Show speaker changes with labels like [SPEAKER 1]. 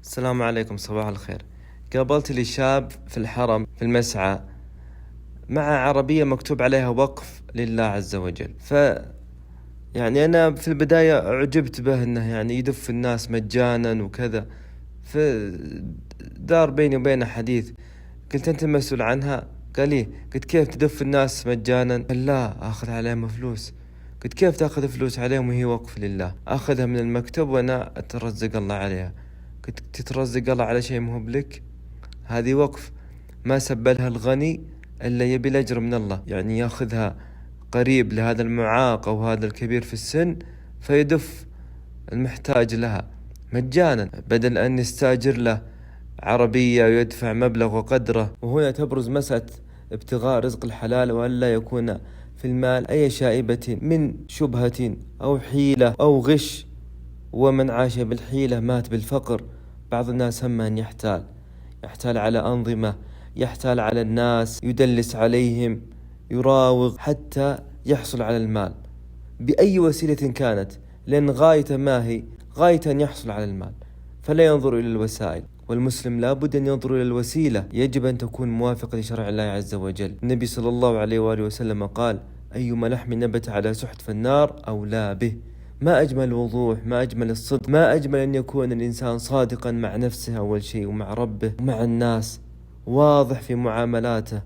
[SPEAKER 1] السلام عليكم، صباح الخير. قابلت لي شاب في الحرم في المسعى مع عربية مكتوب عليها وقف لله عز وجل. يعني أنا في البداية أعجبت به أنه يعني يدف الناس مجانا وكذا. فدار بيني وبينه حديث، قلت أنت المسؤول عنها؟ قال لي. قلت كيف تدف الناس مجانا؟ قال لا، أخذ عليهم فلوس. قلت كيف تأخذ فلوس عليهم وهي وقف لله؟ أخذها من المكتب وأنا أترزق الله عليها. قلت تترزق الله على شيء مهب لك؟ هذه وقف، ما سبلها الغني إلا يبي الأجر من الله. يعني ياخذها قريب لهذا المعاق أو هذا الكبير في السن فيدف المحتاج لها مجانا، بدل أن يستاجر له عربية ويدفع مبلغ وقدره. وهنا تبرز مسألة ابتغاء رزق الحلال، وألا يكون في المال أي شائبة من شبهة أو حيلة أو غش. ومن عاش بالحيلة مات بالفقر. بعض الناس هم أن يحتال على أنظمة، يحتال على الناس، يدلس عليهم، يراوغ حتى يحصل على المال بأي وسيلة كانت، لأن غاية ما هي غاية أن يحصل على المال، فلا ينظر إلى الوسائل. والمسلم لابد أن ينظر إلى الوسيلة، يجب أن تكون موافقة لشرع الله عز وجل. النبي صلى الله عليه وآله وسلم قال: أيما لحم نبت على سحت فالنار أولى به. ما أجمل الوضوح، ما أجمل الصدق، ما أجمل أن يكون الإنسان صادقا مع نفسه أول شيء، ومع ربه ومع الناس، واضح في معاملاته.